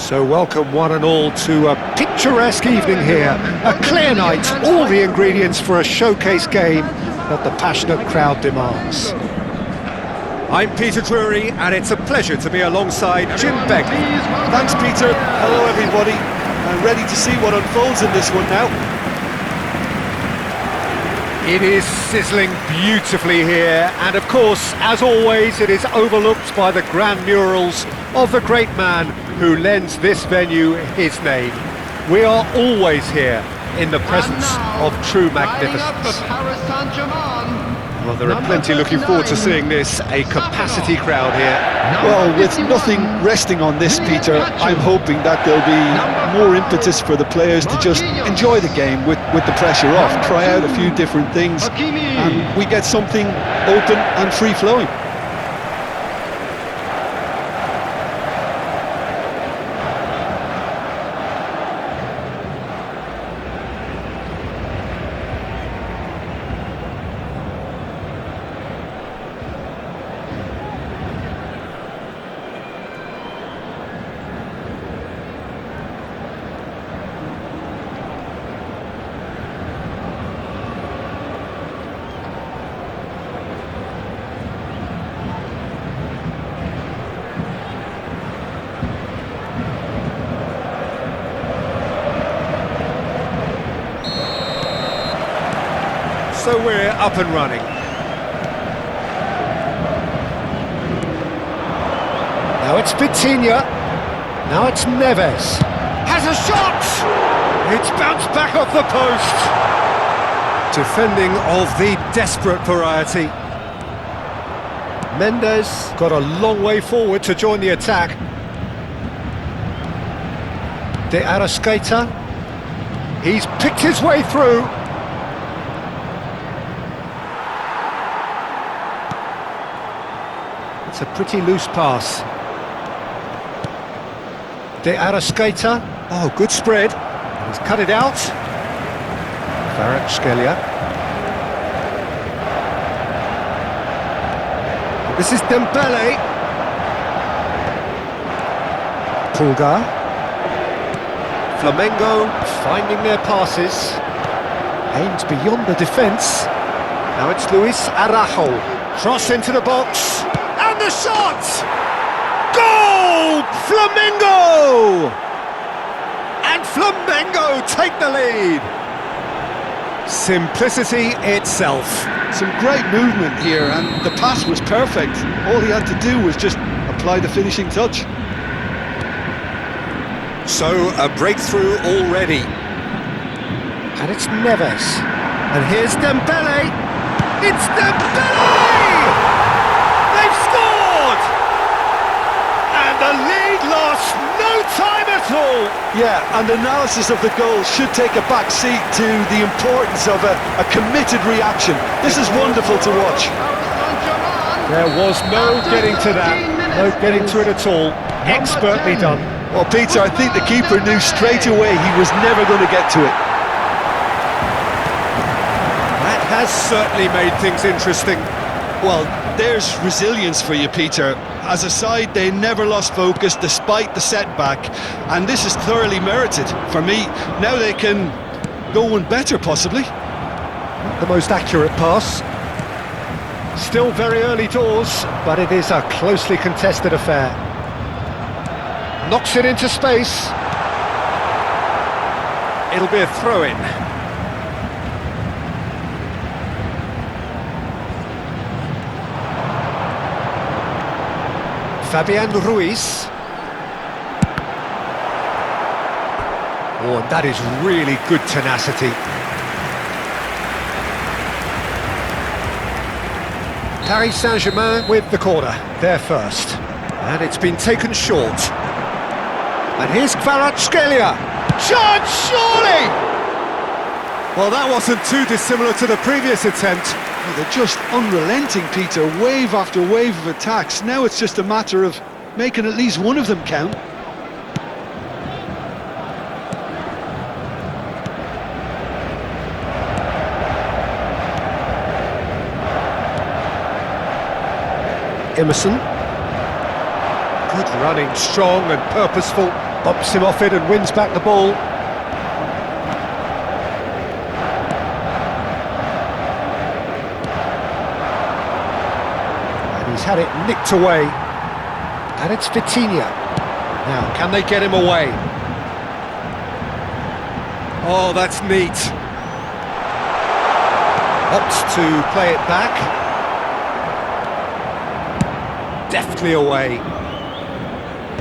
So welcome one and all to a picturesque evening here, a clear night, all the ingredients for a showcase game that the passionate crowd demands. I'm Peter Drury, and it's a pleasure to be alongside Jim Begley. Thanks, Peter. Hello, everybody. I'm ready to see what unfolds in this one now. It is sizzling beautifully here, and of course, as always, it is overlooked by the grand murals of the great man who lends this venue his name. We are always here in the presence of true magnificence. Well, there are plenty looking forward to seeing this, a capacity crowd here. Well, with nothing resting on this, Peter, I'm hoping that there'll be more impetus for the players to just enjoy the game with the pressure off, try out a few different things, and we get something open and free-flowing. So we're up and running. Now it's Vitinha. Now it's Neves. Has a shot! It's bounced back off the post. Defending of the desperate variety. Mendes got a long way forward to join the attack. De Arrascaeta. He's picked his way through. It's a pretty loose pass. De Arrascaeta. Oh, good spread. He's cut it out. Kvaratskhelia. This is Dembele. Pulgar. Flamengo finding their passes. Aims beyond the defence. Now it's Luis Araujo. Cross into the box. And the shot! Goal! Flamengo! And Flamengo take the lead. Simplicity itself. Some great movement here, and the pass was perfect. All he had to do was just apply the finishing touch. So, a breakthrough already. And it's Neves. And here's Dembele. It's Dembele! They've scored! And the lead lost no time at all. Yeah, and analysis of the goal should take a back seat to the importance of a committed reaction. This is wonderful to watch. There was no getting to that, no getting to it at all. Expertly done. Well, Peter, I think the keeper knew straight away he was never going to get to it. That has certainly made things interesting. Well, there's resilience for you, Peter. As a side, they never lost focus despite the setback, and this is thoroughly merited for me. Now they can go one better, possibly. Not the most accurate pass. Still very early doors, but it is a closely contested affair. Knocks it into space. It'll be a throw-in. Fabian Ruiz. Oh, and that is really good tenacity. Paris Saint-Germain with the corner, there first. And it's been taken short. And here's Kvaratskhelia. Chance, surely! Well, that wasn't too dissimilar to the previous attempt. Well, they're just unrelenting, Peter. Wave after wave of attacks. Now it's just a matter of making at least one of them count. Emerson. Good running, strong and purposeful. Bumps him off it and wins back the ball. And he's had it nicked away. And it's Vitinha. Now, can they get him away? Oh, that's neat. Opts to play it back. Deftly away.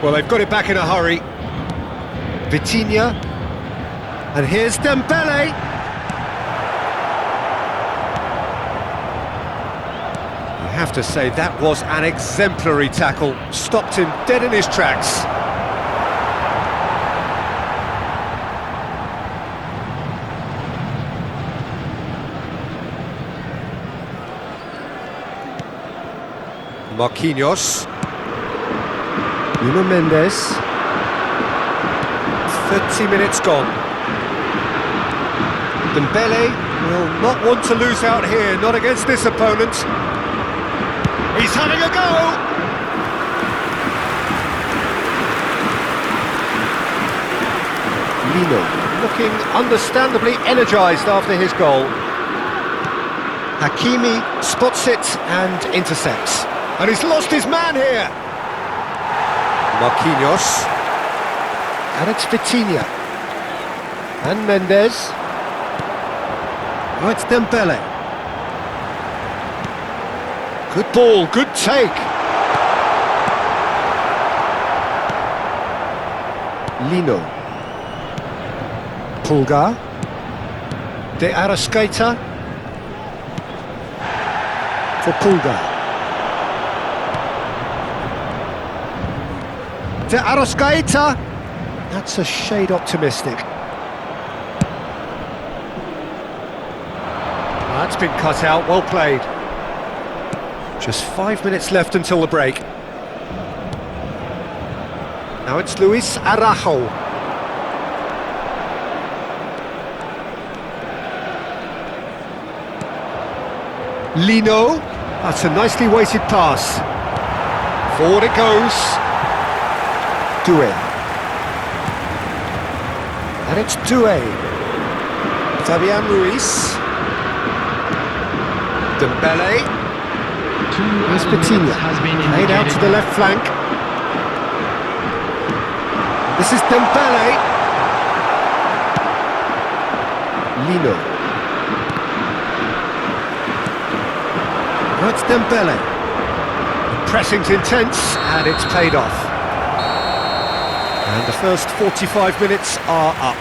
Well, they've got it back in a hurry. Vitinha. And here's Dembele. You have to say that was an exemplary tackle. Stopped him dead in his tracks. Marquinhos. Nuno Mendes. 30 minutes gone. Dembele will not want to lose out here, not against this opponent. He's having a go! Lino looking understandably energised after his goal. Hakimi spots it and intercepts. And he's lost his man here. Marquinhos. And it's Vitinha. And Mendes. Oh, it's Dembele. Good ball, good take. Lino. Pulgar. De Arrascaeta. For Pulgar. De Arrascaeta. That's a shade optimistic. That's been cut out, well played. Just 5 minutes left until the break. Now it's Luis Araujo. Lino. That's a nicely weighted pass. Forward it goes. Doué. And it's Doué. Fabian Ruiz. Dembele. Here's Vitinha. Laid out to the left flank. This is Dembele. Lino. That's Dembele. The pressing's intense and it's paid off. And the first 45 minutes are up.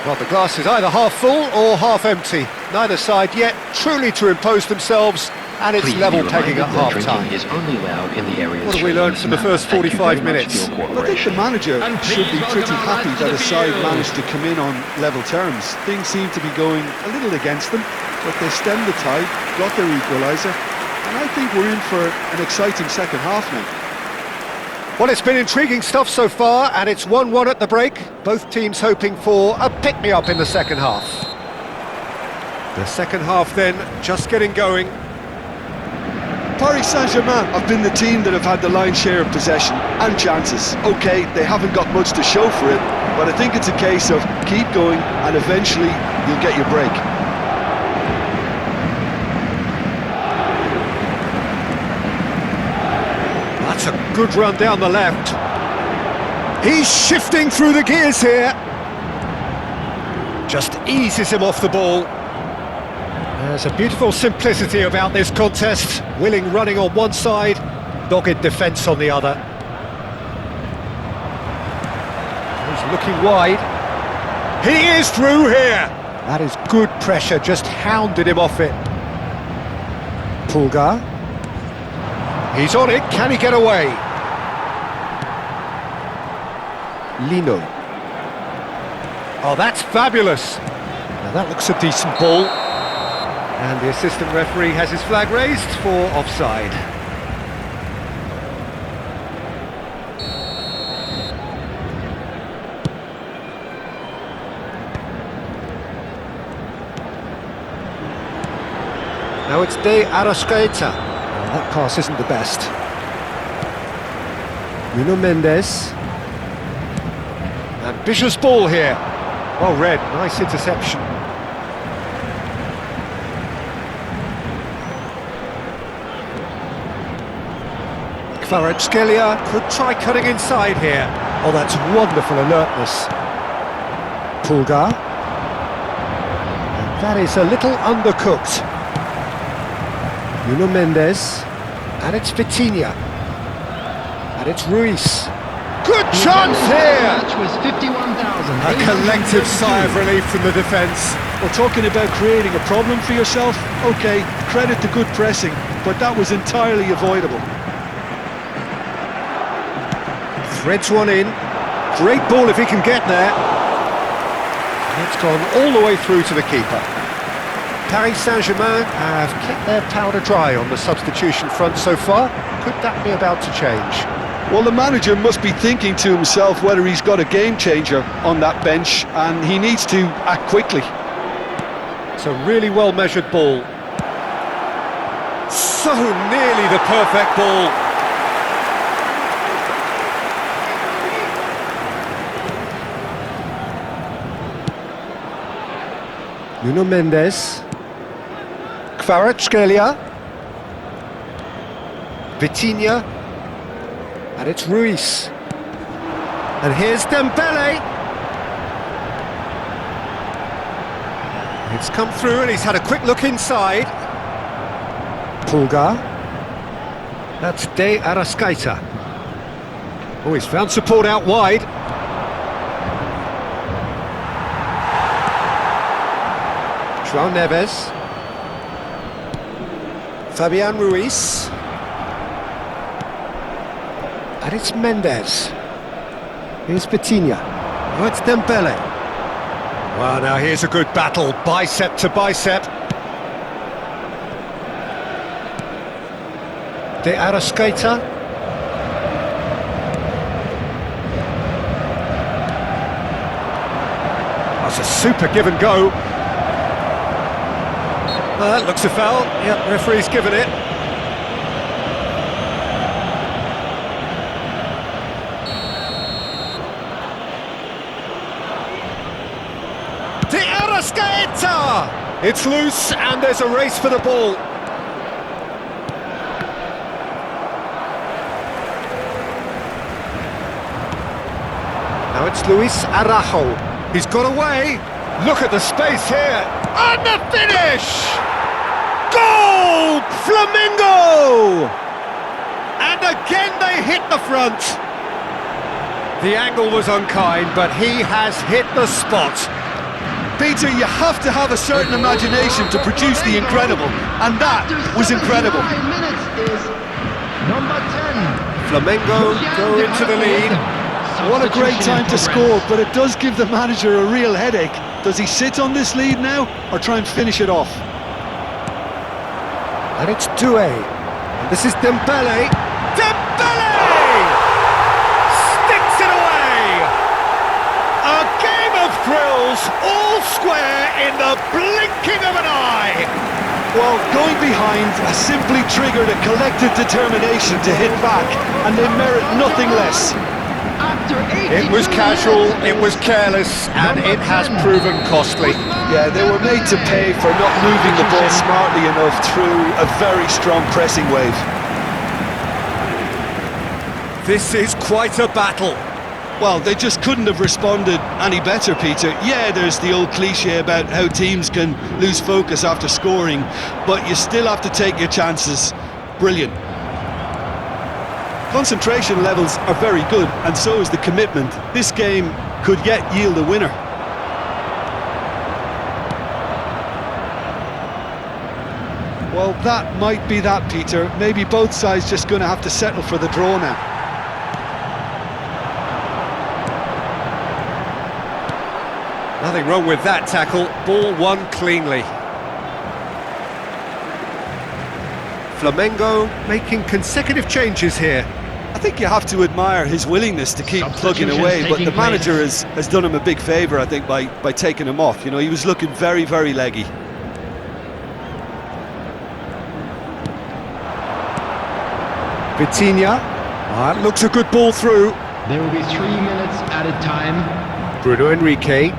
Well, the glass is either half full or half empty. Neither side yet truly to impose themselves, and it's level pegging at half-time. What have we learned from the first 45 minutes? Well, I think the manager should be pretty happy that his side managed to come in on level terms. Things seem to be going a little against them, but they stemmed the tide, got their equaliser, and I think we're in for an exciting second half now. Well, it's been intriguing stuff so far, and it's 1-1 at the break. Both teams hoping for a pick-me-up in the second half. The second half then, just getting going. Paris Saint-Germain have been the team that have had the lion's share of possession and chances. OK, they haven't got much to show for it, but I think it's a case of keep going and eventually you'll get your break. That's a good run down the left. He's shifting through the gears here. Just eases him off the ball. There's a beautiful simplicity about this contest. Willing running on one side, dogged defence on the other. He's looking wide. He is through here. That is good pressure, just hounded him off it. Pulgar. He's on it, can he get away? Lino. Oh, that's fabulous. Now that looks a decent ball. And the assistant referee has his flag raised for offside. Now it's De Arrascaeta. That pass isn't the best. Nuno Mendes. Ambitious ball here. Well read, nice interception. Kvaratskhelia could try cutting inside here. Oh, that's wonderful alertness. Pulgar. And that is a little undercooked. Nuno Mendes. And it's Vitinha. And it's Ruiz. Good chance here! A collective sigh of relief from the defence. Well, talking about creating a problem for yourself, okay, credit to good pressing, but that was entirely avoidable. Threads one in. Great ball if he can get there. And it's gone all the way through to the keeper. Paris Saint-Germain have kept their powder dry on the substitution front so far. Could that be about to change? Well, the manager must be thinking to himself whether he's got a game changer on that bench, and he needs to act quickly. It's a really well-measured ball. So nearly the perfect ball. Nuno Mendes. Kvaratskhelia. Vitinha. And it's Ruiz. And here's Dembele. It's come through and he's had a quick look inside. Pulgar. That's De Arrascaeta. Oh, he's found support out wide. João Neves. Fabian Ruiz. And it's Mendes. Here's Vitinha. Oh, it's Dembele. Well, now here's a good battle, bicep to bicep. De Arrascaeta. That's a super give and go. Well, that looks a foul. Yep, referee's given it. De Arrascaeta! It's loose and there's a race for the ball. Now it's Luis Araujo. He's got away. Look at the space here. And the finish! Goal! Flamengo! And again they hit the front. The angle was unkind, but he has hit the spot. Peter, you have to have a certain imagination to produce the incredible, and that was incredible. Flamengo go into the lead. What a great time to score, but it does give the manager a real headache. Does he sit on this lead now, or try and finish it off? And it's Doué. And this is Dembele. Dembele! Sticks it away! A game of thrills, all square in the blinking of an eye! Well, going behind has simply triggered a collective determination to hit back, and they merit nothing less. It was casual, it was careless, and it has proven costly. Yeah, they were made to pay for not moving the ball smartly enough through a very strong pressing wave. This is quite a battle. Well, they just couldn't have responded any better, Peter. Yeah, there's the old cliche about how teams can lose focus after scoring, but you still have to take your chances. Brilliant. Concentration levels are very good, and so is the commitment. This game could yet yield a winner. Well, that might be that, Peter. Maybe both sides just going to have to settle for the draw now. Nothing wrong with that tackle. Ball won cleanly. Flamengo making consecutive changes here. I think you have to admire his willingness to keep plugging away, but the manager has done him a big favour, I think, by taking him off. You know, he was looking very, very leggy. Vitinha. That looks a good ball through. There will be 3 minutes added time. Bruno Enrique.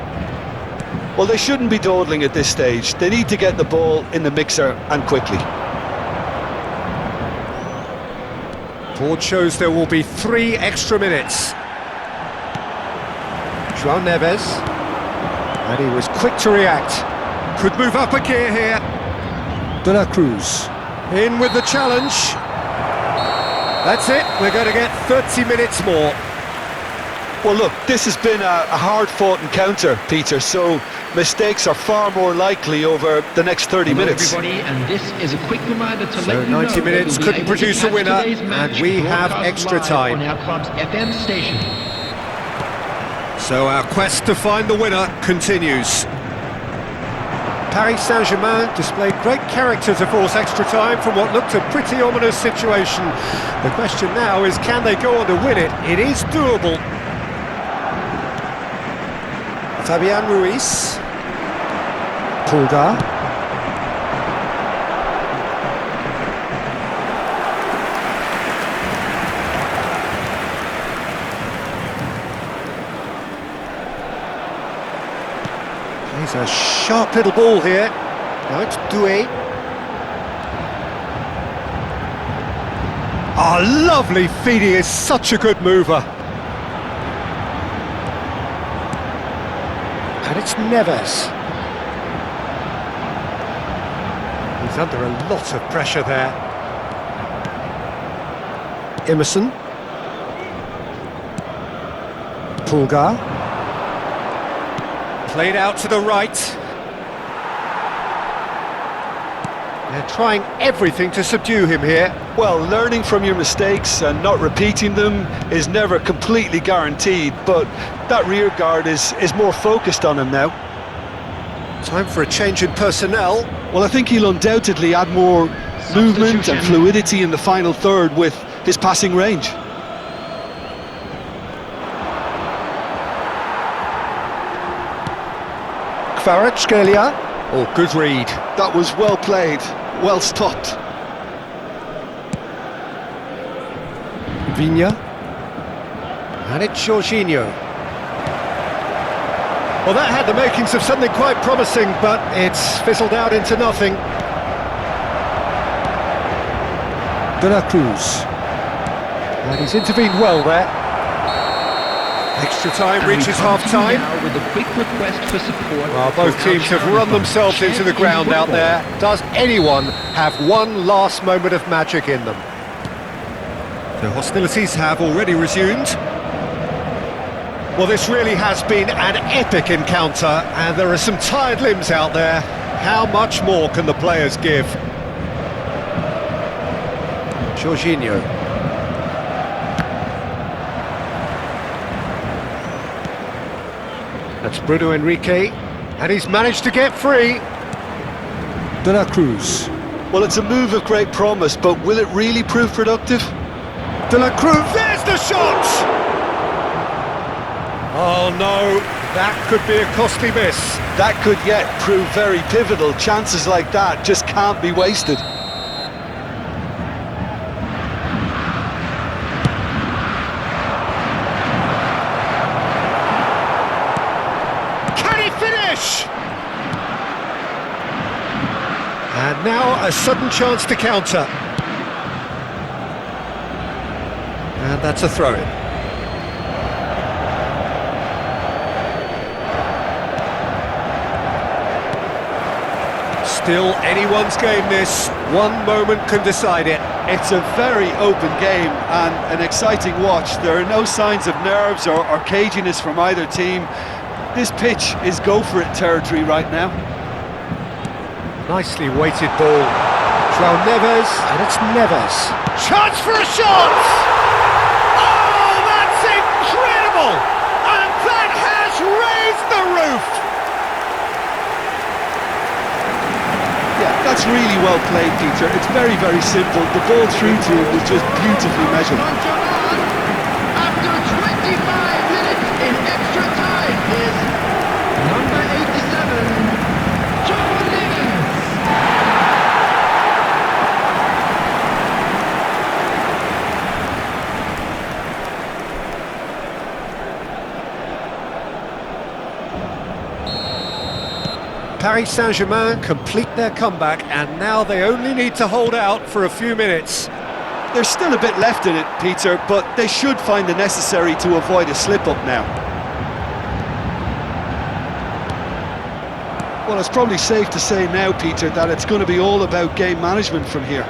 Well, they shouldn't be dawdling at this stage. They need to get the ball in the mixer and quickly. Board shows there will be 3 extra minutes. João Neves. And he was quick to react. Could move up a gear here. De la Cruz. In with the challenge. That's it, we're going to get 30 minutes more. Well, look, this has been a hard-fought encounter, Peter, so mistakes are far more likely over the next 30 minutes. Everybody, and this is a quick reminder to So 90 minutes couldn't produce a winner, and we have extra time. On our club's FM station. So our quest to find the winner continues. Paris Saint-Germain displayed great character to force extra time from what looked a pretty ominous situation. The question now is, can they go on to win it? It is doable. Fabian Ruiz. Pulgar. He's a sharp little ball here. Now it's Doué. Oh, lovely feed. He is such a good mover. And it's Neves. He's under a lot of pressure there. Emerson. Pulgar. Played out to the right. They're trying everything to subdue him here. Well, learning from your mistakes and not repeating them is never completely guaranteed, but that rear guard is more focused on him now. Time for a change in personnel. Well, I think he'll undoubtedly add more movement and fluidity in the final third with his passing range. Kvaratskhelia. Oh, good read. That was well played, well stopped. Vigna. And it's Jorginho. Well, that had the makings of something quite promising, but it's fizzled out into nothing. De la Cruz. And he's intervened well there. Extra time reaches half-time. Now with a quick request for support. Well, both teams have run themselves into the ground out there. Does anyone have one last moment of magic in them? The hostilities have already resumed. Well, this really has been an epic encounter, and there are some tired limbs out there. How much more can the players give? Jorginho. That's Bruno Enrique, and he's managed to get free. De la Cruz. Well, it's a move of great promise, but will it really prove productive? De la Cruz, there's the shot! Oh no, that could be a costly miss. That could yet prove very pivotal. Chances like that just can't be wasted. Can he finish? And now a sudden chance to counter. And that's a throw-in. Still anyone's game this. One moment can decide it. It's a very open game and an exciting watch. There are no signs of nerves or caginess from either team. This pitch is go-for-it territory right now. Nicely weighted ball. João Neves, and it's Neves. Chance for a shot! Oh, that's incredible! And that has raised the roof! Yeah, that's really well played, Peter. It's very, very simple. The ball through to him was just beautifully measured. After 25 minutes in extra time is number 87, João Neves. Paris Saint-Germain complete their comeback, and now they only need to hold out for a few minutes. There's still a bit left in it, Peter, but they should find the necessary to avoid a slip-up now. Well, it's probably safe to say now, Peter, that it's going to be all about game management from here.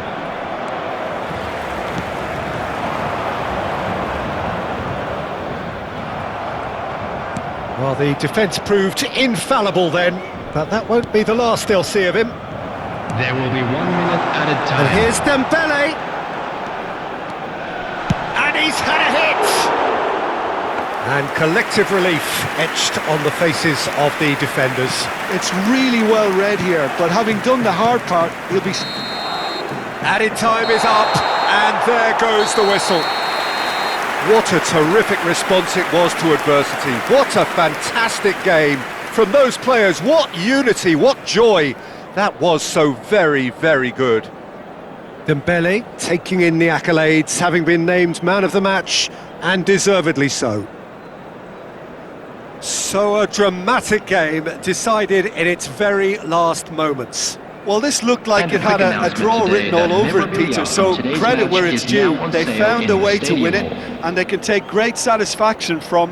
Well, the defence proved infallible then, but that won't be the last they'll see of him. There will be 1 minute added time. And here's Dembele. And he's had a hit! And collective relief etched on the faces of the defenders. It's really well read here, but having done the hard part, he'll be... Added time is up, and there goes the whistle. What a terrific response it was to adversity. What a fantastic game from those players. What unity, what joy. That was so very, very good. Dembele taking in the accolades, having been named man of the match, and deservedly so. So a dramatic game decided in its very last moments. Well, this looked like it had a draw written all over it, Peter, so credit where it's due. They found a way to win it, and they can take great satisfaction from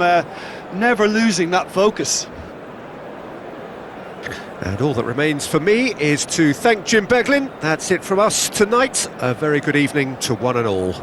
never losing that focus. And all that remains for me is to thank Jim Beglin. That's it from us tonight. A very good evening to one and all.